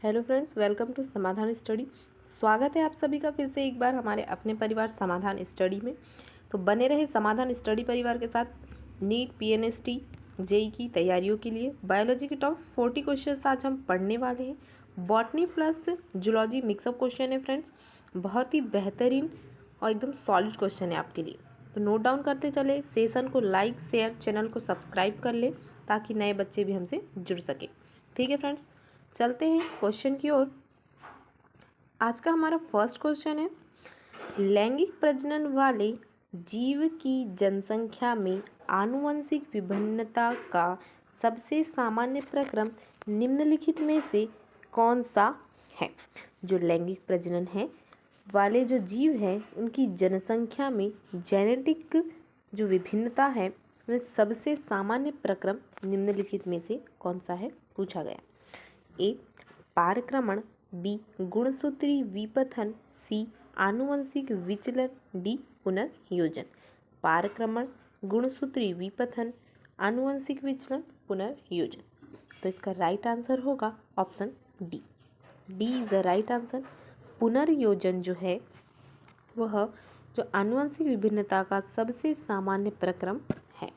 Hello friends, welcome to समाधान study. स्वागत है आप सभी का फिर से एक बार हमारे अपने परिवार समाधान स्टडी में। तो बने रहे समाधान स्टडी परिवार के साथ नीट, पीएनएसटी, जेई की तैयारियों के लिए। बायोलॉजी के टॉप 40 क्वेश्चन आज हम पढ़ने वाले हैं। Botany plus zoology mix up question है फ्रेंड्स, बहुत ही बेहतरीन और एकदम सॉलिड क्वेश्चन है आपके लिए। तो नोट डाउन करते चले, सेशन को लाइक, शेयर, चैनल को सब्सक्राइब कर ले ताकि नए बच्चे भी हमसे जुड़ सके। ठीक है फ्रेंड्स, चलते हैं क्वेश्चन की ओर। आज का हमारा फर्स्ट क्वेश्चन है, लैंगिक प्रजनन वाले जीव की जनसंख्या में आनुवंशिक विभिन्नता का सबसे सामान्य प्रक्रम निम्नलिखित में से कौन सा है। जो लैंगिक प्रजनन है वाले जो जीव हैं उनकी जनसंख्या में जेनेटिक जो विभिन्नता है वह सबसे सामान्य प्रक्रम निम्नलिखित में से कौन सा है पूछा गया। ए पारक्रमण, बी गुणसूत्री विपथन, सी आनुवंशिक विचलन, डी पुनर्योजन। पारक्रमण, गुणसूत्री विपथन, आनुवंशिक विचलन, पुनर्योजन। तो इसका राइट आंसर होगा option D. D is the right answer. पुनर्योजन जो है वह जो आनुवंशिक विभिन्नता का सबसे सामान्य प्रक्रम है,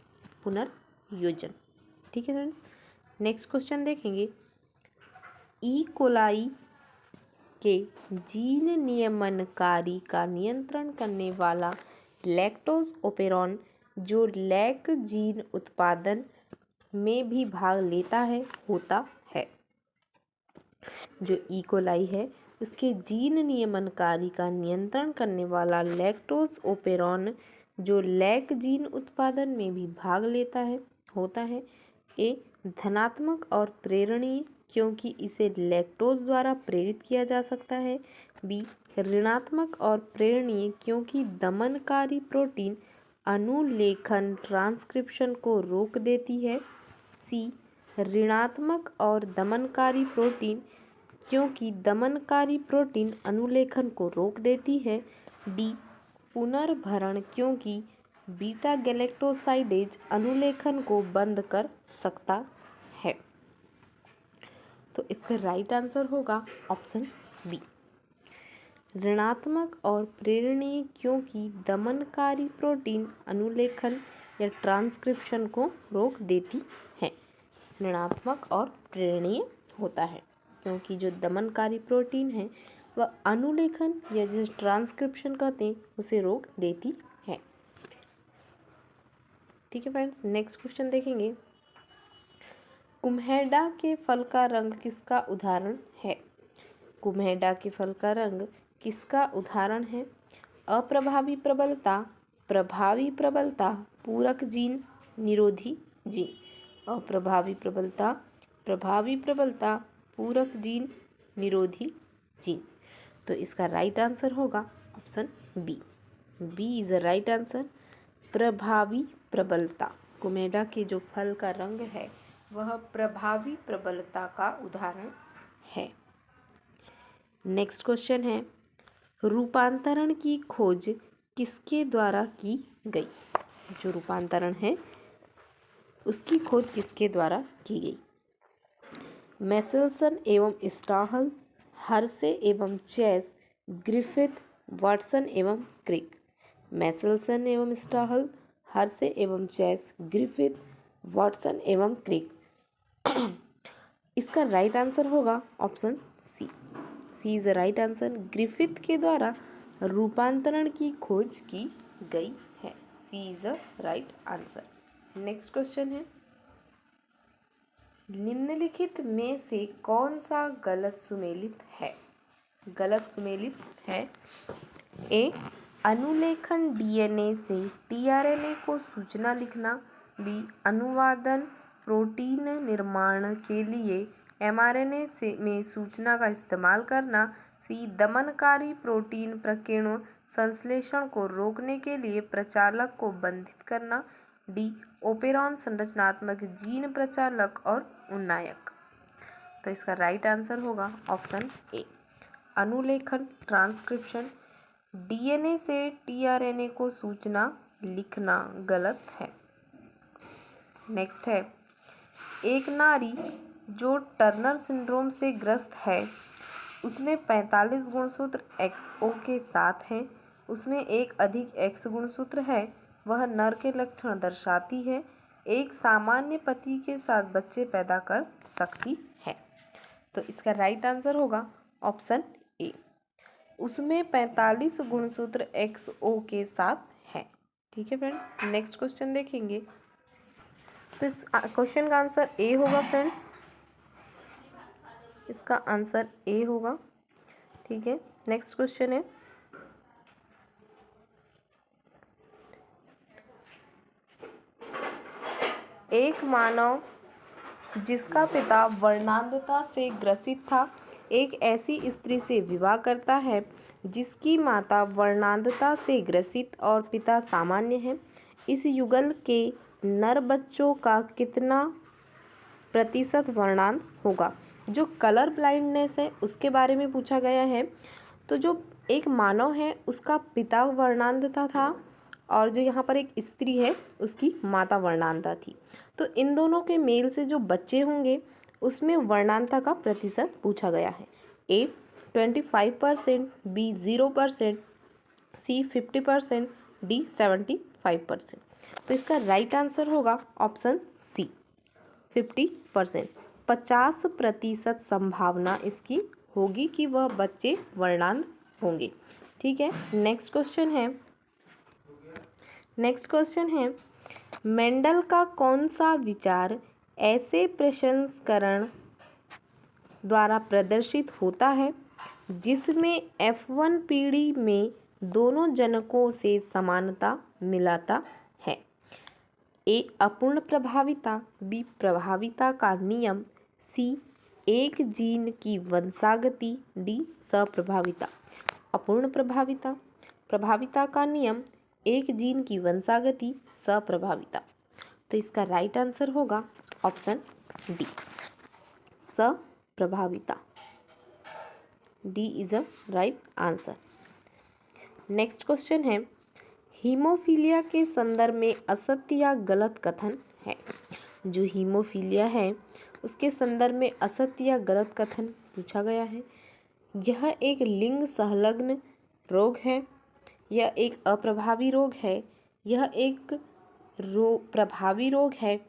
पुनर्योजन। ठीक है फ्रेंड्स, नेक्स्ट क्वेश्चन देखेंगे। ई कोलाई के जीन नियमनकारी का नियंत्रण करने वाला लैक्टोज ओपेरॉन जो लैक जीन उत्पादन में भी भाग लेता है होता है। जो ई कोलाई है उसके जीन नियमनकारी का नियंत्रण करने वाला लैक्टोज ओपेरॉन जो लैक जीन उत्पादन में भी भाग लेता है होता है। ए धनात्मक और प्रेरणीय क्योंकि इसे लैक्टोज द्वारा प्रेरित किया जा सकता है। बी ऋणात्मक और प्रेरणीय क्योंकि दमनकारी प्रोटीन अनुलेखन ट्रांसक्रिप्शन को रोक देती है। सी ऋणात्मक और दमनकारी प्रोटीन क्योंकि दमनकारी प्रोटीन अनुलेखन को रोक देती है। डी पुनर्भरण क्योंकि बीटा गैलेक्टोसाइडेज अनुलेखन को बंद कर सकता है। तो इसका राइट आंसर होगा ऑप्शन बी। ऋणात्मक और प्रेरणीय क्योंकि दमनकारी प्रोटीन अनुलेखन या ट्रांसक्रिप्शन को रोक देती है। ऋणात्मक और प्रेरणीय होता है क्योंकि जो दमनकारी प्रोटीन है वह अनुलेखन या जिसे ट्रांसक्रिप्शन कहते हैं उसे रोक देती है। ठीक है फ्रेंड्स, नेक्स्ट क्वेश्चन देखेंगे। कुम्हेडा के फल का रंग किसका उदाहरण है। कुम्हेडा के फल का रंग किसका उदाहरण है। अप्रभावी प्रबलता, प्रभावी प्रबलता, पूरक जीन, निरोधी जीन। अप्रभावी प्रबलता, प्रभावी प्रबलता, पूरक जीन, निरोधी जीन। तो इसका राइट आंसर होगा option B. B is the right answer. प्रभावी प्रबलता, कुम्हेडा के जो फल का रंग है वह प्रभावी प्रबलता का उदाहरण है। नेक्स्ट क्वेश्चन है, रूपांतरण की खोज किसके द्वारा की गई। जो रूपांतरण है उसकी खोज किसके द्वारा की गई। मैसेल्सन एवं स्टाहल, हर्से एवं चेस, ग्रिफिथ, वाटसन एवं क्रिक। मैसेल्सन एवं स्टाहल, हर्से एवं चेस, ग्रिफिथ, वाटसन एवं क्रिक। इसका राइट आंसर होगा option C. C is the right answer. Griffith के द्वारा रूपांतरण की खोज की गई है। C is the right answer. Next question है, निम्नलिखित में से कौन सा गलत सुमेलित है। गलत सुमेलित है। ए अनुलेखन डीएनए से टीआरएनए को सूचना लिखना। बी अनुवादन प्रोटीन निर्माण के लिए एमआरएनए से में सूचना का इस्तेमाल करना। सी दमनकारी प्रोटीन प्रकीर्णन संश्लेषण को रोकने के लिए प्रचालक को बंधित करना। डी ओपेरॉन संरचनात्मक जीन प्रचालक और उन्नायक। तो इसका राइट आंसर होगा ऑप्शन ए। अनुलेखन ट्रांसक्रिप्शन, डीएनए से टीआरएनए को सूचना लिखना गलत है। नेक्स्ट है, एक नारी जो टर्नर सिंड्रोम से ग्रस्त है उसमें 45 गुणसूत्र XO के साथ हैं, उसमें एक अधिक X गुणसूत्र है, वह नर के लक्षण दर्शाती है, एक सामान्य पति के साथ बच्चे पैदा कर सकती है। तो इसका राइट आंसर होगा ऑप्शन ए। उसमें 45 गुणसूत्र XO के साथ है। ठीक है फ्रेंड्स, नेक्स्ट क्वेश्चन देखेंगे। तो इस क्वेश्चन का आंसर ए होगा फ्रेंड्स, इसका आंसर ए होगा। ठीक है, नेक्स्ट क्वेश्चन है, एक मानव जिसका पिता वर्णांधता से ग्रसित था एक ऐसी स्त्री से विवाह करता है जिसकी माता वर्णांधता से ग्रसित और पिता सामान्य है। इस युगल के नर बच्चों का कितना प्रतिशत वर्णांध होगा? जो कलर ब्लाइंडनेस है उसके बारे में पूछा गया है। तो जो एक मानव है उसका पिता वर्णांधता था और जो यहाँ पर एक स्त्री है उसकी माता वर्णांधता थी। तो इन दोनों के मेल से जो बच्चे होंगे उसमें वर्णांधता का प्रतिशत पूछा गया है। ए 25%, बी 0%, सी 50%, डी 75%। तो इसका राइट आंसर होगा ऑप्शन सी 50%। 50% संभावना इसकी होगी कि वह बच्चे वर्णांध होंगे। ठीक है, नेक्स्ट क्वेश्चन है मेंडल का कौन सा विचार ऐसे प्रसंस्करण द्वारा प्रदर्शित होता है जिसमें F1 पीढ़ी में दोनों जनकों से समानता मिलाता है? ए अपूर्ण प्रभाविता, बी प्रभाविता का नियम, सी एक जीन की वंशागति, डी सप्रभाविता। अपूर्ण प्रभाविता, प्रभाविता का नियम, एक जीन की वंशागति, सप्रभाविता। तो इसका राइट आंसर होगा ऑप्शन डी सप्रभाविता। D is a right answer. Next question है हीमोफीलिया के संदर्भ में असत्य या गलत कथन है। जो हीमोफीलिया है उसके संदर्भ में असत्य या गलत कथन पूछा गया है। यह एक लिंग संलग्न रोग है, यह एक अप्रभावी रोग है, यह एक प्रभावी रोग है।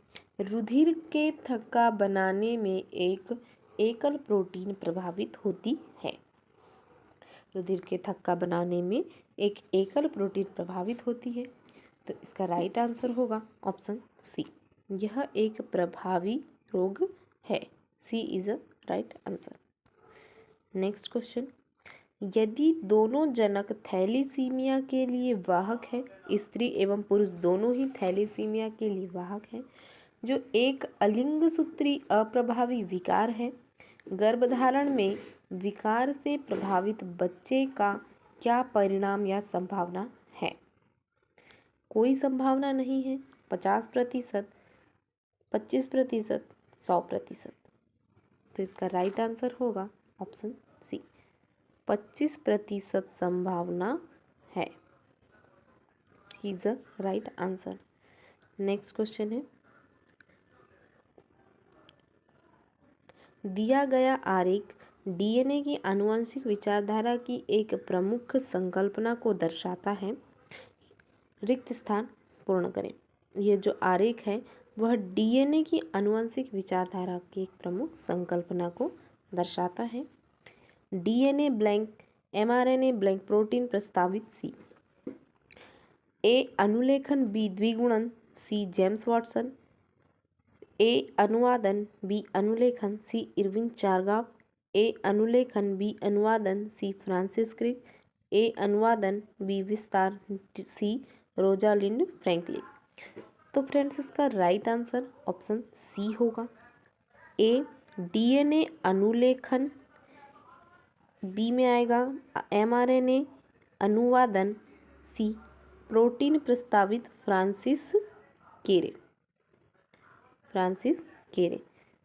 रुधिर के थक्का बनाने में एक एकल प्रोटीन प्रभावित होती है। रुधिर के थक्का बनाने में एक एकल प्रोटीन प्रभावित होती है। तो इसका राइट आंसर होगा ऑप्शन सी, यह एक प्रभावी रोग है। C is a right answer. Next question, यदि दोनों जनक थैलीसीमिया के लिए वाहक है, स्त्री एवं पुरुष दोनों ही थैलीसीमिया के लिए वाहक है, जो एक अलिंग सूत्री अप्रभावी विकार है, गर्भधारण में विकार से प्रभावित बच्चे का क्या परिणाम या संभावना है? कोई संभावना नहीं है, 50%, 25%, 100%। तो इसका राइट आंसर होगा ऑप्शन सी, 25% संभावना है। C is the right answer. Next question है, दिया गया आरेख डीएनए की आनुवंशिक विचारधारा की एक प्रमुख संकल्पना को दर्शाता है। रिक्त स्थान पूर्ण करें। यह जो आरेख है वह डीएनए की आनुवंशिक विचारधारा की एक प्रमुख संकल्पना को दर्शाता है। DNA blank, mRNA blank protein प्रस्तावित, सी ए अनुलेखन, बी द्विगुणन, सी जेम्स वाटसन, ए अनुवादन, बी अनुलेखन, सी इरविन चारगाफ, ए अनुलेखन, बी अनुवादन, सी फ्रांसिस क्रिक, ए अनुवादन, बी विस्तार, सी रोजालिंड फ्रैंकलिन। तो फ्रेंड्स इसका राइट आंसर ऑप्शन सी होगा। ए डीएनए अनुलेखन, बी में आएगा एमआरएनए अनुवादन, सी प्रोटीन प्रस्तावित फ्रांसिस केरे।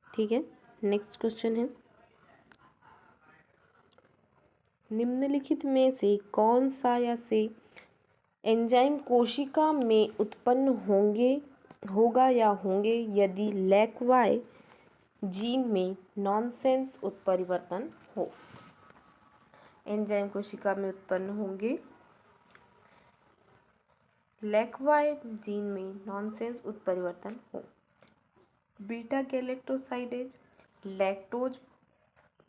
ठीक है, नेक्स्ट क्वेश्चन है, निम्नलिखित में से कौन सा या से एंजाइम कोशिका में उत्पन्न होंगे यदि लैक वाई जीन में नॉनसेंस उत्परिवर्तन हो। एंजाइम कोशिका में उत्पन्न होंगे। लैक्वाई जीन में नॉनसेंस उत्परिवर्तन हो। Beta galactosidase, lactose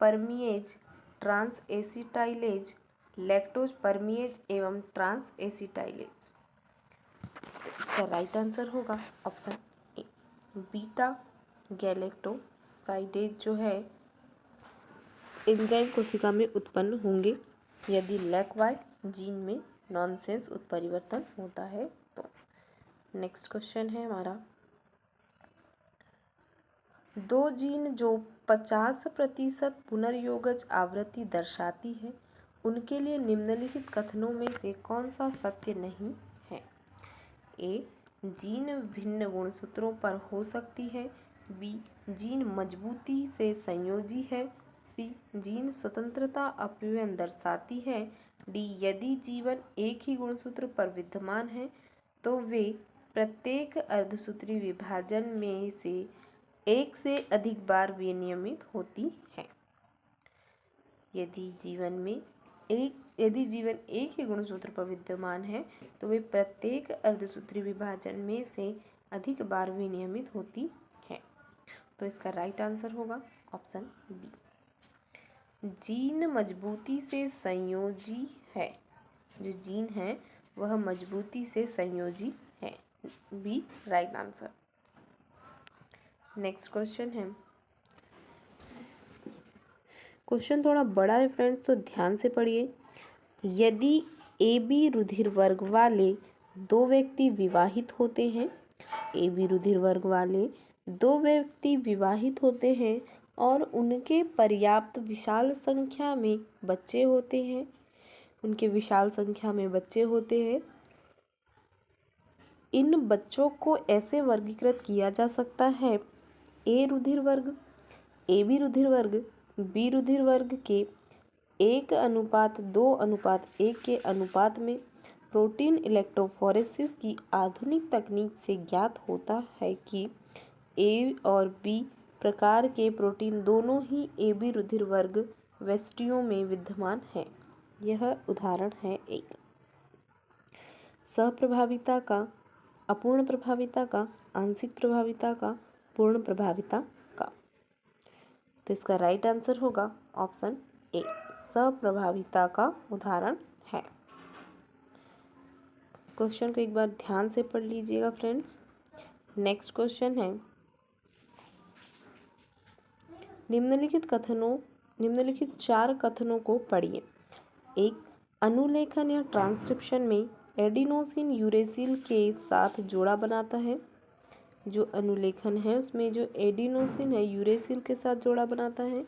permease, trans acetylase, lactose permease एवं ट्रांस एसिटाइलेज। इसका राइट आंसर होगा ऑप्शन ए, बीटा गैलेक्टोसाइडेज जो है एंजाइम कोशिका में उत्पन्न होंगे यदि लैक्वाई जीन में नॉनसेंस उत्परिवर्तन होता है तो। नेक्स्ट क्वेश्चन है हमारा, दो जीन जो 50% पुनर्योगज आवृत्ति दर्शाती है उनके लिए निम्नलिखित कथनों में से कौन सा सत्य नहीं है। ए, जीन भिन्न गुणसूत्रों पर हो सकती है। बी, जीन मजबूती से संयोजी है। सी, जीन स्वतंत्रता अपव्यय दर्शाती है। डी, यदि जीवन एक ही गुणसूत्र पर विद्यमान है तो वे प्रत्येक अर्धसूत्री विभाजन में से एक से अधिक बार विनियमित होती है। यदि जीवन एक ही गुणसूत्र पर विद्यमान है तो वे प्रत्येक अर्धसूत्री विभाजन में से अधिक बार विनियमित होती है। तो इसका राइट आंसर होगा ऑप्शन बी, जीन मजबूती से संयोजी है। जो जीन है वह मजबूती से संयोजी है। B right answer. Next question है, क्वेश्चन थोड़ा बड़ा है फ्रेंड्स तो ध्यान से पढ़िए। यदि ए बी रुधिर वर्ग वाले दो व्यक्ति विवाहित होते हैं, ए बी रुधिर वर्ग वाले दो व्यक्ति विवाहित होते हैं और उनके पर्याप्त विशाल संख्या में बच्चे होते हैं, इन बच्चों को ऐसे वर्गीकृत किया जा सकता है। ए रुधिर वर्ग, ए बी रुधिर वर्ग, बी रुधिर वर्ग के 1:2:1 के अनुपात में। प्रोटीन इलेक्ट्रोफोरेसिस की आधुनिक तकनीक से ज्ञात होता है कि ए और बी प्रकार के प्रोटीन दोनों ही ए बी रुधिर वर्ग वेस्टियों में विद्यमान हैं। यह उदाहरण है एक। सहप्रभाविता का, अपूर्ण प्रभाविता का, आंशिक प्रभाविता का, पूर्ण प्रभाविता का। तो इसका राइट आंसर होगा ऑप्शन ए, सहप्रभाविता का उदाहरण है। क्वेश्चन को एक बार ध्यान से पढ़ लीजिएगा फ्रेंड्स। नेक्स्ट क्वेश्चन है, निम्नलिखित 4 कथनों को पढ़िए। एक, अनुलेखन या ट्रांसक्रिप्शन में एडिनोसिन यूरेसिल के साथ जोड़ा बनाता है। जो अनुलेखन है उसमें जो एडिनोसिन है यूरेसिल के साथ जोड़ा बनाता है।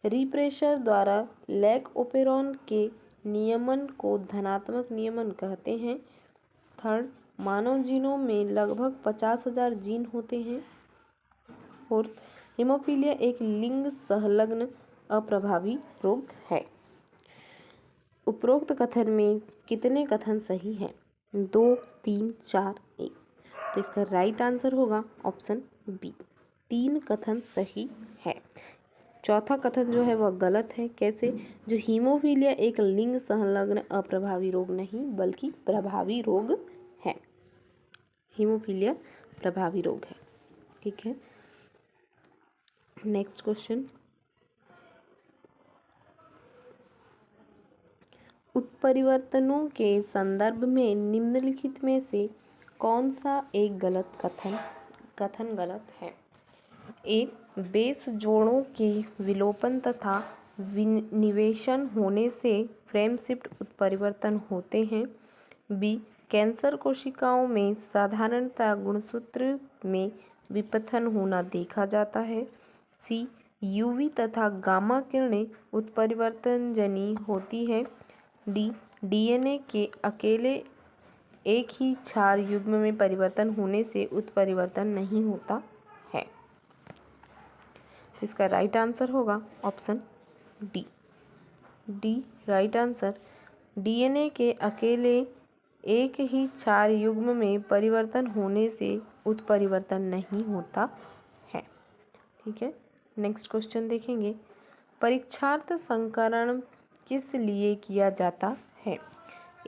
रिप्रेशर द्वारा लैक ओपेरॉन के नियमन को धनात्मक नियमन कहते हैं। थर्ड, मानव जीनोम में लगभग 50,000 जीन होते हैं। फोर्थ, हीमोफीलिया एक लिंग संलग्न अप्रभावी रोग है। उपरोक्त कथन में कितने कथन सही हैं? 2, 3, 4, 1। तो इसका राइट आंसर होगा ऑप्शन बी, 3 कथन सही है। चौथा कथन जो है वह गलत है। कैसे? जो हीमोफीलिया एक लिंग संलग्न अप्रभावी रोग नहीं बल्कि प्रभावी रोग है। हीमोफीलिया प्रभावी रोग है। ठीक है। नेक्स्ट क्वेश्चन, उत्परिवर्तनों के संदर्भ में निम्नलिखित में से कौन सा एक कथन गलत है? ए, बेस जोड़ों के विलोपन तथा विनिवेशन होने से फ्रेम शिफ्ट उत्परिवर्तन होते हैं। बी, कैंसर कोशिकाओं में साधारणतः गुणसूत्र में विपथन होना देखा जाता है। सी, यूवी तथा गामा किरणें उत्परिवर्तनजनी होती है। डी, डीएनए के अकेले एक ही क्षार युग्म में परिवर्तन होने से उत्परिवर्तन नहीं होता है। इसका राइट आंसर होगा option D, right answer. DNA के अकेले एक ही क्षार युग्म में परिवर्तन होने से उत्परिवर्तन नहीं होता है। ठीक है। नेक्स्ट क्वेश्चन देखेंगे, परीक्षार्थ संकरण किस लिए किया जाता है?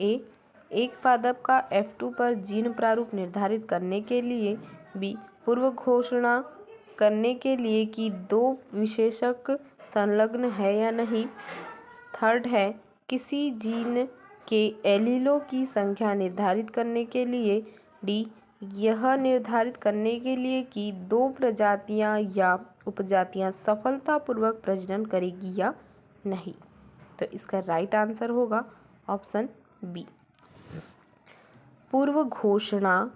ए, एक पादप का F2 पर जीन प्रारूप निर्धारित करने के लिए। बी, पूर्व घोषणा करने के लिए कि दो विशेषक संलग्न है या नहीं। थर्ड है, किसी जीन के एलीलों की संख्या निर्धारित करने के लिए। डी, यह निर्धारित करने के लिए कि दो प्रजातियां या उपजातियां सफलतापूर्वक प्रजनन करेगी या नहीं। तो इसका राइट आंसर होगा ऑप्शन बी। पूर्व घोषणा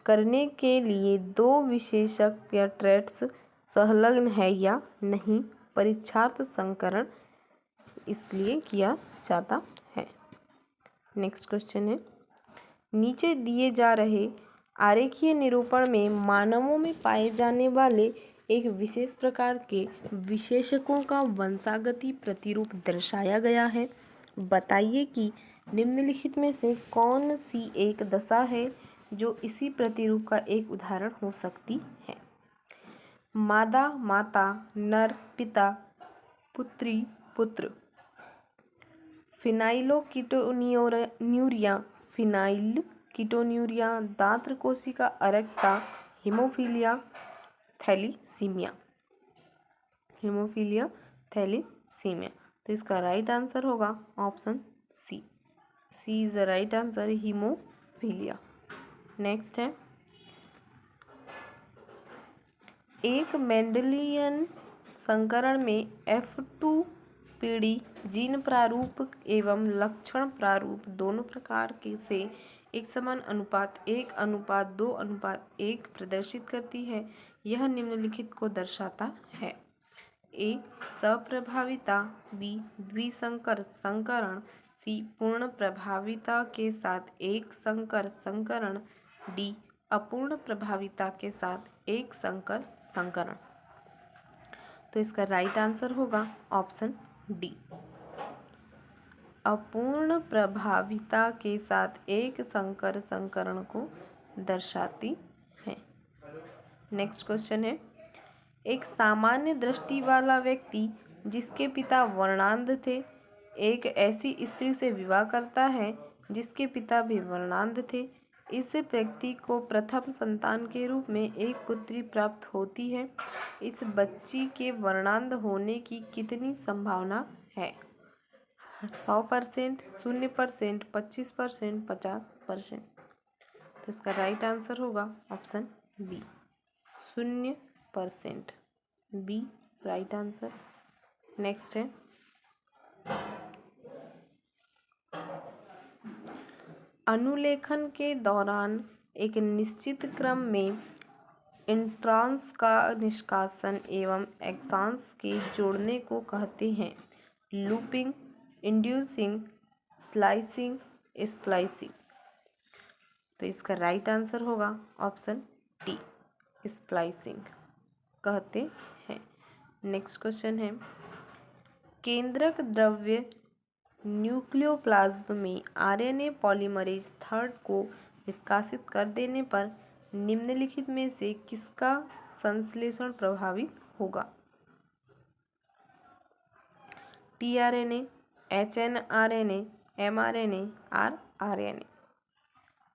करने के लिए दो विशेषक या ट्रेट्स संलग्न है या नहीं, परीक्षार्थ संकरण इसलिए किया जाता है। नेक्स्ट क्वेश्चन है, नीचे दिए जा रहे आरेखीय निरूपण में मानवों में पाए जाने वाले एक विशेष प्रकार के विशेषकों का वंशागति प्रतिरूप दर्शाया गया है। बताइए कि निम्नलिखित में से कौन सी एक दशा है जो इसी प्रतिरूप का एक उदाहरण हो सकती है। मादा माता, नर पिता, पुत्री पुत्र। फिनाइलकीटोन्यूरिया, दांत्र कोशिका अरक्ता, हीमोफीलिया थैलीसीमिया। तो इसका राइट आंसर होगा option C. C is the right answer, haemophilia. Next है, एक मेंडेलियन संकरण में F2 पीढ़ी जीन प्रारूप एवं लक्षण प्रारूप दोनों प्रकार के से एक समान अनुपात 1:2:1 प्रदर्शित करती है। यह निम्नलिखित को दर्शाता है। ए, सप्रभाविता। बी, द्विसंकर संकरण। सी, पूर्ण प्रभाविता के साथ एक संकर संकरण। डी, अपूर्ण प्रभाविता के साथ एक संकर संकरण। तो इसका राइट आंसर होगा ऑप्शन डी, अपूर्ण प्रभाविता के साथ एक संकर संकरण को दर्शाती है। नेक्स्ट क्वेश्चन है, एक सामान्य दृष्टि वाला व्यक्ति जिसके पिता वर्णांध थे एक ऐसी स्त्री से विवाह करता है जिसके पिता भी वर्णांध थे। इस व्यक्ति को प्रथम संतान के रूप में एक पुत्री प्राप्त होती है। इस बच्ची के वर्णांध होने की कितनी संभावना है? 100%, 0%, 25%, 50%। तो इसका राइट आंसर होगा option B, 0%। B right answer. Next है, अनुलेखन के दौरान एक निश्चित क्रम में इंट्रॉन्स का निष्कासन एवं एक्सॉन्स के जोड़ने को कहते हैं लूपिंग, इंड्यूसिंग, स्लाइसिंग, स्प्लाइसिंग। तो इसका राइट आंसर होगा ऑप्शन डी, स्प्लाइसिंग कहते हैं। नेक्स्ट क्वेश्चन है, केंद्रक द्रव्य न्यूक्लियोप्लाज्म में आरएनए पॉलीमरेज 3 को निष्कासित कर देने पर निम्नलिखित में से किसका संश्लेषण प्रभावित होगा? TRNA, hnRNA, mRNA, rRNA.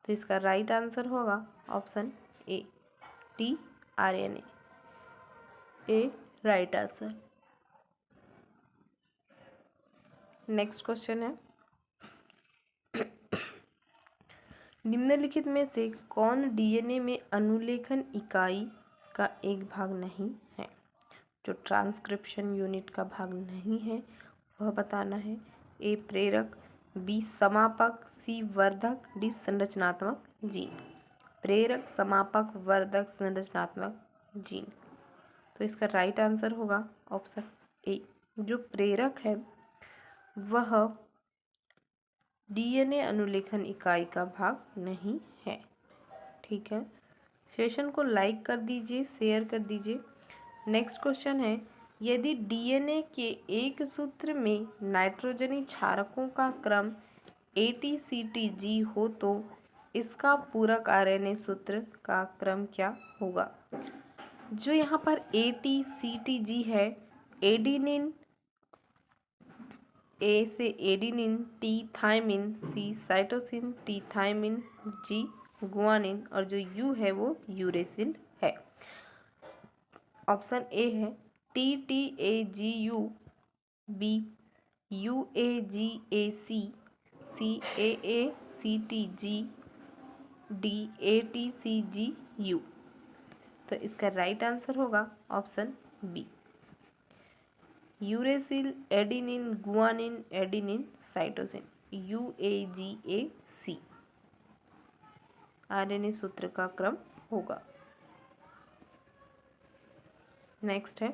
तो इसका राइट आंसर होगा ऑप्शन ए, टीआरएनए। ए राइट आंसर। नेक्स्ट क्वेश्चन है, निम्नलिखित में से कौन डीएनए में अनुलेखन इकाई का एक भाग नहीं है? जो ट्रांसक्रिप्शन यूनिट का भाग नहीं है वह बताना है। ए, प्रेरक। बी, समापक। सी, वर्धक। डी, संरचनात्मक जीन। प्रेरक, समापक, वर्धक, संरचनात्मक जीन। तो इसका राइट आंसर होगा ऑप्शन ए, जो प्रेरक है वह डीएनए अनुलेखन इकाई का भाग नहीं है। ठीक है, सेशन को लाइक कर दीजिए, शेयर कर दीजिए। नेक्स्ट क्वेश्चन है, यदि डीएनए के एक सूत्र में नाइट्रोजनी क्षारकों का क्रम ATCTG हो तो इसका पूरक आरएनए सूत्र का क्रम क्या होगा? जो यहाँ पर ATCTG है, एडिनिन, ए से एडिनिन, टी थायमिन, सी साइटोसिन, टी थायमिन, जी गुआनिन, और जो यू है वो यूरेसिल है। ऑप्शन ए है TTAGU, B UAGAC, C AACTG, D ATCGU। तो इसका राइट आंसर होगा option B, uracil, adenine, guanine, adenine, cytosine, UAGAC RNA सूत्र का क्रम होगा। नेक्स्ट है,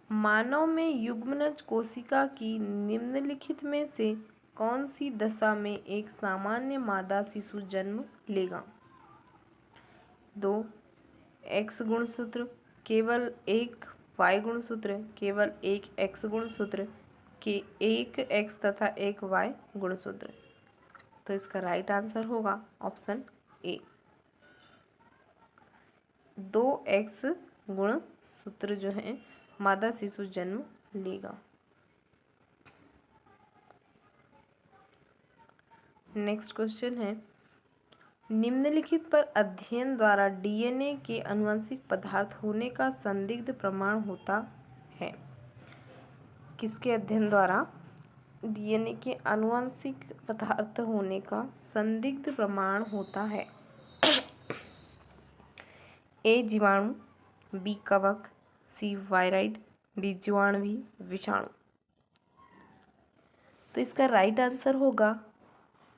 मानव में युग्मनज कोशिका की निम्नलिखित में से कौन सी दशा में एक सामान्य मादा शिशु जन्म लेगा? 2 एक्स गुणसूत्र, केवल एक वाई गुणसूत्र, केवल एक एक्स गुणसूत्र, के एक एक्स तथा एक वाई गुणसूत्र। तो इसका राइट आंसर होगा ऑप्शन ए, 2 एक्स गुणसूत्र जो है मादा शिशु जन्म लेगा। नेक्स्ट क्वेश्चन है, निम्नलिखित पर अध्ययन द्वारा DNA के आनुवंशिक पदार्थ होने का संदिग्ध प्रमाण होता है? किसके अध्ययन द्वारा DNA के आनुवंशिक पदार्थ होने का संदिग्ध प्रमाण होता है? ए जीवाणु, बी कवक, सी वायराइड, डी जीवाणुवी विषाणु। तो इसका राइट आंसर होगा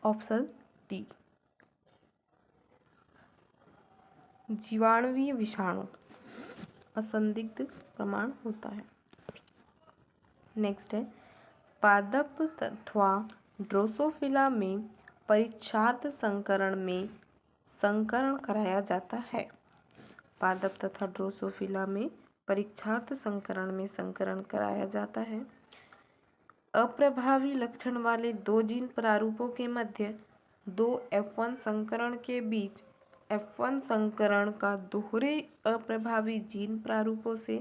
ऑप्शन डी, जीवाणुवीय विषाणु असंदिग्ध प्रमाण होता है। नेक्स्ट है, पादप अथवा ड्रोसोफिला में परीक्षार्थ संकरण में संकरण कराया जाता है। पादप तथा ड्रोसोफिला में परीक्षार्थ संकरण में संकरण कराया जाता है। अप्रभावी लक्षण वाले 2 जीन प्रारूपों के मध्य 2 F1 संकरण के बीच F1 संकरण का दोहरे अप्रभावी जीन प्रारूपों से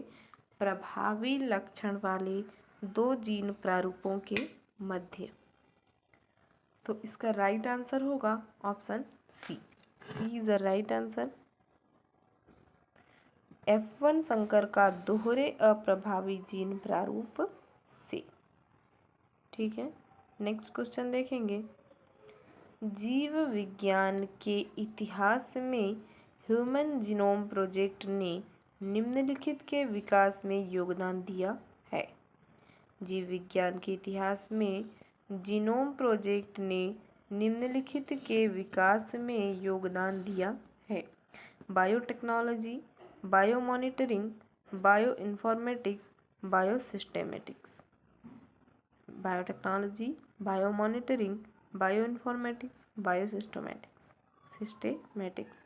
प्रभावी लक्षण वाले 2 जीन प्रारूपों के मध्य। तो इसका राइट आंसर होगा option C, C is the right answer. F1 संकर का दोहरे अप्रभावी जीन प्रारूप से। ठीक है, नेक्स्ट क्वेश्चन देखेंगे, जीव विज्ञान के इतिहास में ह्यूमन जीनोम प्रोजेक्ट ने निम्नलिखित के विकास में योगदान दिया है? जीव विज्ञान के इतिहास में जीनोम प्रोजेक्ट ने निम्नलिखित के विकास में योगदान दिया है? Biotechnology, bio monitoring, bio informatics, biosystematics. Biotechnology, bio monitoring, bio informatics, systematics.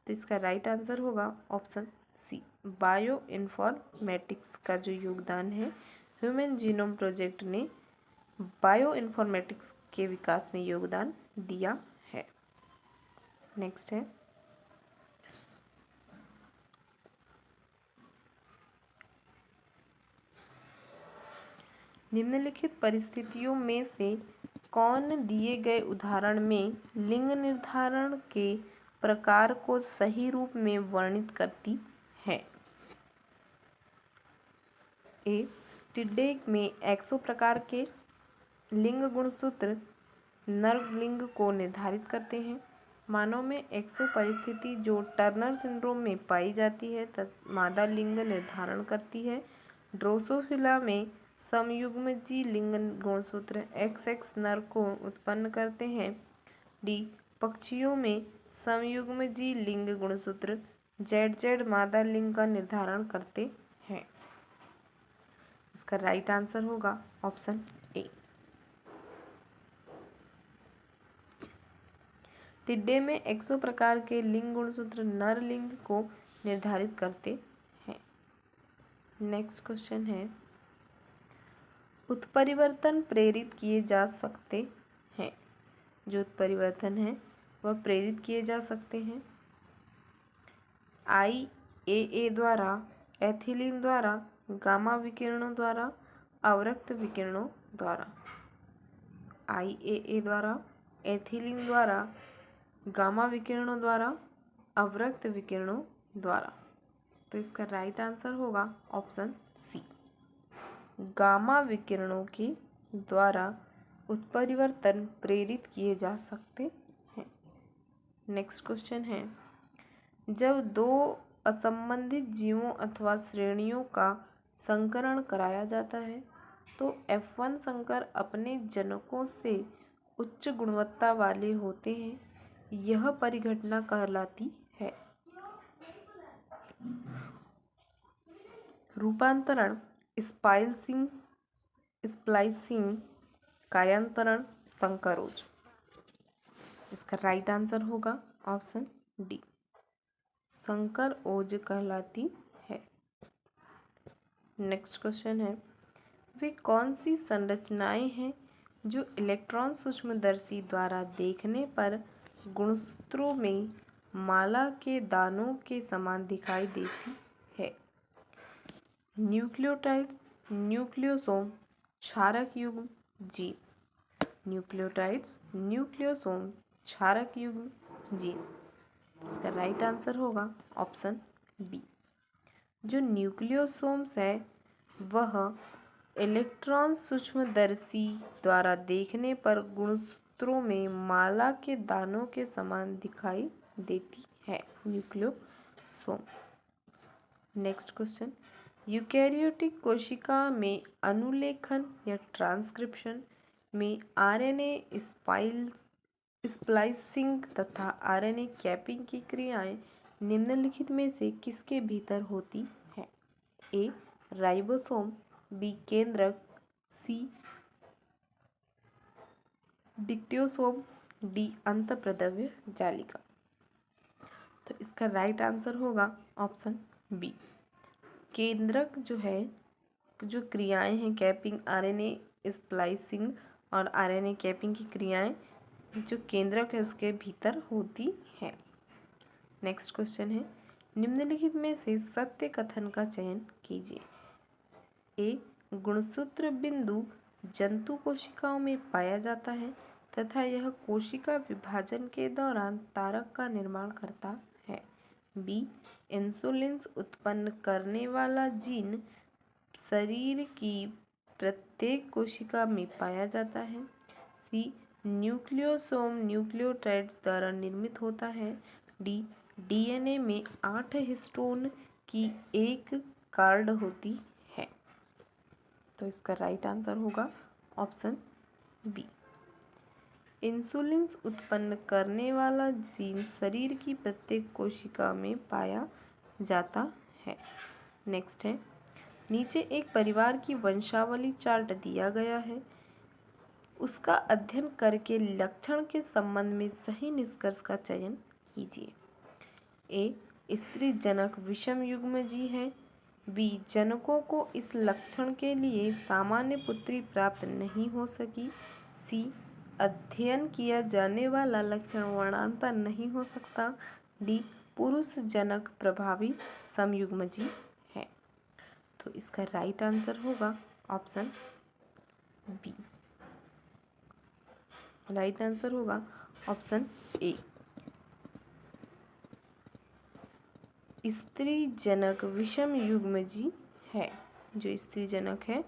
तो इसका राइट आंसर होगा ऑप्शन सी, बायो इन्फॉर्मेटिक्स का जो योगदान है ह्यूमन जीनोम प्रोजेक्ट ने बायो इन्फॉर्मेटिक्स के विकास में योगदान दिया है। नेक्स्ट है, निम्नलिखित परिस्थितियों में से कौन दिए गए उदाहरण में लिंग निर्धारण के प्रकार को सही रूप में वर्णित करती है? ए, टिड्डे में एक्सो प्रकार के लिंग गुणसूत्र नर लिंग को निर्धारित करते हैं। मानव में एक्सो परिस्थिति जो टर्नर सिंड्रोम में पाई जाती है मादा लिंग निर्धारण करती है। ड्रोसोफिला में समयुग्मजी लिंग गुणसूत्र XX नर को उत्पन्न करते हैं। डी, पक्षियों में समयुग्मजी लिंग गुणसूत्र ZZ मादा लिंग का निर्धारण करते हैं। इसका राइट आंसर होगा ऑप्शन ए, टिड्डे में एक्सो प्रकार के लिंग गुणसूत्र नर लिंग को निर्धारित करते हैं। नेक्स्ट क्वेश्चन है, उत्परिवर्तन प्रेरित किए जा सकते हैं? जो उत्परिवर्तन है वह प्रेरित किए जा सकते हैं। ए द्वारा, एथिलीन द्वारा, गामा विकिरणों द्वारा, अवरक्त विकिरणों द्वारा। IAA द्वारा, एथिलीन द्वारा, गामा विकिरणों द्वारा, अवरक्त विकिरणों द्वारा। तो इसका राइट आंसर होगा ऑप्शन सी, गामा विकिरणों के द्वारा उत्परिवर्तन प्रेरित किए जा सकते हैं। नेक्स्ट क्वेश्चन है, जब दो असंबंधित जीवों अथवा श्रेणियों का संकरण कराया जाता है तो F1 संकर अपने जनकों से उच्च गुणवत्ता वाले होते हैं, यह परिघटना कहलाती है। रूपांतरण, स्प्लाइसिंग, कायांतरण, संकरोज। इसका राइट आंसर होगा ऑप्शन डी, संकर ओज कहलाती है। नेक्स्ट क्वेश्चन है, वे कौन सी संरचनाएं हैं जो इलेक्ट्रॉन सूक्ष्मदर्शी द्वारा देखने पर गुणसूत्रों में माला के दानों के समान दिखाई देती है? न्यूक्लियोटाइड्स, न्यूक्लियोसोम, क्षारक युग्म, जीन्स। न्यूक्लियोटाइड्स, न्यूक्लियोसोम, क्षारक युग्म, जीन। इसका राइट आंसर होगा ऑप्शन बी, जो न्यूक्लियोसोम्स है वह इलेक्ट्रॉन सूक्ष्मदर्शी द्वारा देखने पर गुणसूत्रों में माला के दानों के समान दिखाई देती है, न्यूक्लियोसोम्स। नेक्स्ट क्वेश्चन, यूकैरियोटिक कोशिका में अनुलेखन या ट्रांसक्रिप्शन में RNA स्प्लाइसिंग तथा RNA कैपिंग की क्रियाएं निम्नलिखित में से किसके भीतर होती हैं? ए राइबोसोम, बी केंद्रक, सी डिक्टियोसोम, डी अंतःप्रद्रव्य जालिका। तो इसका राइट आंसर होगा ऑप्शन बी, केंद्रक जो है, जो क्रियाएं हैं कैपिंग, RNA स्प्लाइसिंग और RNA कैपिंग की क्रियाएं जो केंद्रक है उसके भीतर होती है। नेक्स्ट क्वेश्चन है, निम्नलिखित में से सत्य कथन का चयन कीजिए। ए गुणसूत्र बिंदु जंतु कोशिकाओं में पाया जाता है तथा यह कोशिका विभाजन के दौरान तारक का निर्माण करता है। बी इंसुलिन उत्पन्न करने वाला जीन शरीर की प्रत्येक कोशिका में पाया जाता है। सी न्यूक्लियोसोम न्यूक्लियोटाइड्स द्वारा निर्मित होता है। डी DNA में 8 हिस्टोन की एक कार्ड होती है। तो इसका राइट आंसर होगा ऑप्शन बी, इंसुलिन उत्पन्न करने वाला जीन शरीर की प्रत्येक कोशिका में पाया जाता है। नेक्स्ट है, नीचे एक परिवार की वंशावली चार्ट दिया गया है, उसका अध्ययन करके लक्षण के संबंध में सही निष्कर्ष का चयन कीजिए। ए स्त्री जनक विषम युग्मजी है। बी जनकों को इस लक्षण के लिए सामान्य पुत्री प्राप्त नहीं हो सकी। सी अध्ययन किया जाने वाला लक्षण वर्णांतर नहीं हो सकता। डी पुरुष जनक प्रभावी समयुग्मजी है। तो इसका राइट आंसर होगा ऑप्शन बी, राइट आंसर होगा ऑप्शन ए, स्त्री जनक विषम युग्मजी है। जो स्त्री जनक है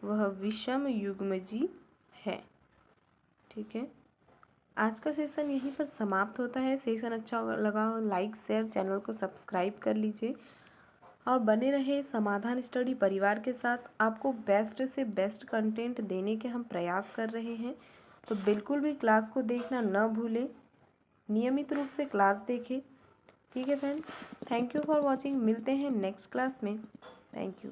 वह विषम युग्मजी है। ठीक है, आज का सेशन यहीं पर समाप्त होता है। सेशन अच्छा लगा हो लाइक शेयर, चैनल को सब्सक्राइब कर लीजिए और बने रहे समाधान स्टडी परिवार के साथ। आपको बेस्ट से बेस्ट कंटेंट देने के हम प्रयास कर रहे हैं, तो बिल्कुल भी क्लास को देखना न भूलें, नियमित रूप से क्लास देखें। ठीक है friend, thank you for watching. मिलते हैं नेक्स्ट क्लास में। Thank you.